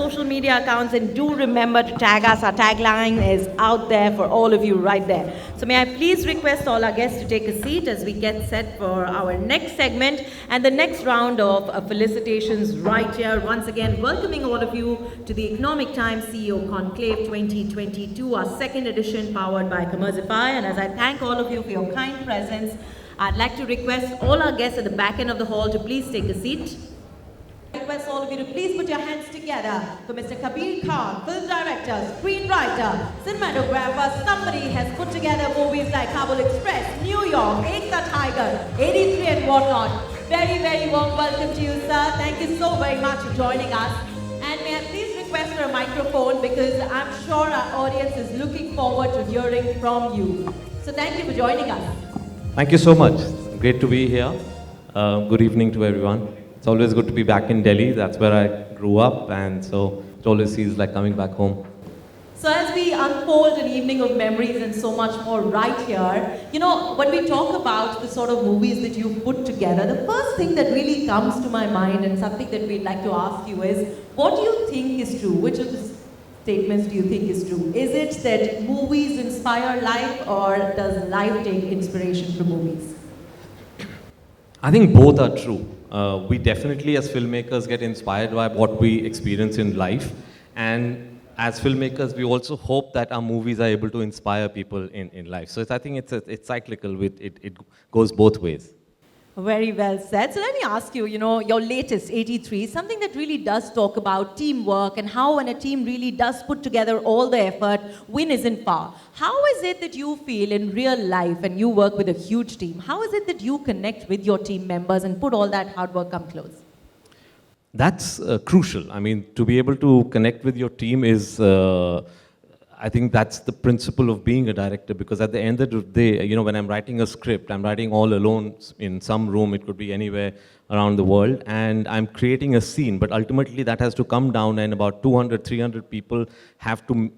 social media accounts, and do remember to tag us. Our tagline is out there for all of you right there. So may I please request all our guests to take a seat as we get set for our next segment and the next round of felicitations right here. Once again, welcoming all of you to the Economic Times CEO Conclave 2022, our second edition powered by Commerzify. And as I thank all of you for your kind presence, I'd like to request all our guests at the back end of the hall to please take a seat. I request all of you to please put your hands together for Mr. Kabir Khan, film director, screenwriter, cinematographer. Somebody has put together movies like Kabul Express, New York, Ekta Tiger, 83 and whatnot. Very, very warm welcome to you, sir. Thank you so very much for joining us. And may I please request for a microphone because I'm sure our audience is looking forward to hearing from you. So thank you for joining us. Thank you so much. Great to be here. Good evening to everyone. It's always good to be back in Delhi. That's where I grew up, and so it always feels like coming back home. So as we unfold an evening of memories and so much more right here, you know, when we talk about the sort of movies that you've put together, the first thing that really comes to my mind and something that we'd like to ask you is, what do you think is true? Which of the statements do you think is true? Is it that movies inspire life, or does life take inspiration from movies? I think both are true. We definitely as filmmakers get inspired by what we experience in life, and as filmmakers we also hope that our movies are able to inspire people in life. So I think it's cyclical, it goes both ways. Very well said. So let me ask you, you know, your latest 83, something that really does talk about teamwork and how when a team really does put together all the effort, win isn't far. How is it that you feel in real life, and you work with a huge team, how is it that you connect with your team members and put all that hard work come close? That's crucial. I mean, to be able to connect with your team is, I think that's the principle of being a director, because at the end of the day, you know, when I'm writing a script, I'm writing all alone in some room, it could be anywhere around the world, and I'm creating a scene, but ultimately that has to come down, and about 200, 300 people have to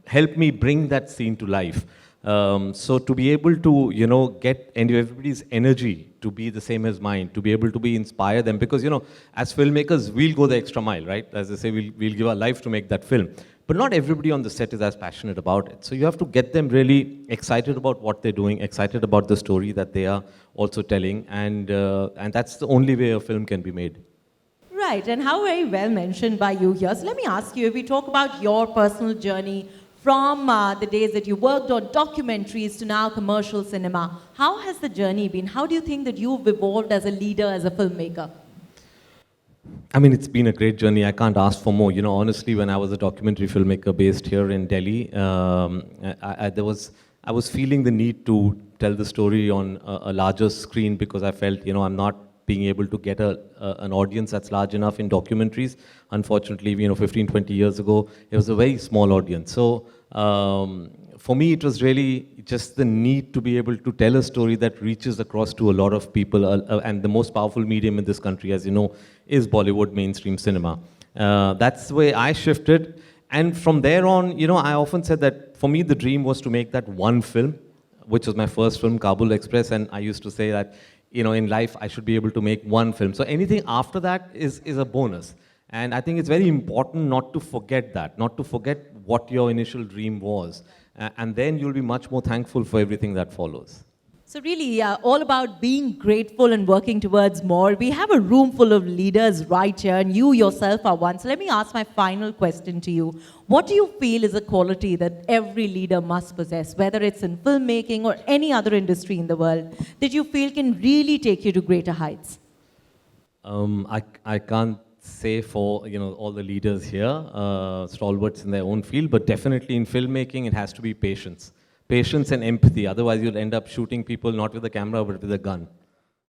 help me bring that scene to life. So to be able to, you know, get everybody's energy to be the same as mine, to be able to be inspire them, because, you know, as filmmakers, we'll go the extra mile, right? As I say, we'll give our life to make that film. But not everybody on the set is as passionate about it. So you have to get them really excited about what they're doing, excited about the story that they are also telling, and that's the only way a film can be made. Right, and how very well mentioned by you here. So let me ask you, if we talk about your personal journey from the days that you worked on documentaries to now commercial cinema, how has the journey been? How do you think that you've evolved as a leader, as a filmmaker? I mean, it's been a great journey. I can't ask for more. You know, honestly, when I was a documentary filmmaker based here in Delhi, I was feeling the need to tell the story on a larger screen, because I felt, you know, I'm not being able to get an audience that's large enough in documentaries. Unfortunately, you know, 15, 20 years ago, it was a very small audience. So for me, it was really just the need to be able to tell a story that reaches across to a lot of people. And the most powerful medium in this country, as you know, is Bollywood mainstream cinema. That's the way I shifted. And from there on, you know, I often said that for me, the dream was to make that one film, which was my first film, Kabul Express. And I used to say that, you know, in life, I should be able to make one film. So anything after that is a bonus. And I think it's very important not to forget that, not to forget what your initial dream was. And then you'll be much more thankful for everything that follows. So really, all about being grateful and working towards more. We have a room full of leaders right here, and you yourself are one. So let me ask my final question to you. What do you feel is a quality that every leader must possess, whether it's in filmmaking or any other industry in the world, that you feel can really take you to greater heights? I can't say for, you know, all the leaders here, stalwarts in their own field, but definitely in filmmaking, it has to be patience. Patience and empathy. Otherwise, you'll end up shooting people not with a camera, but with a gun.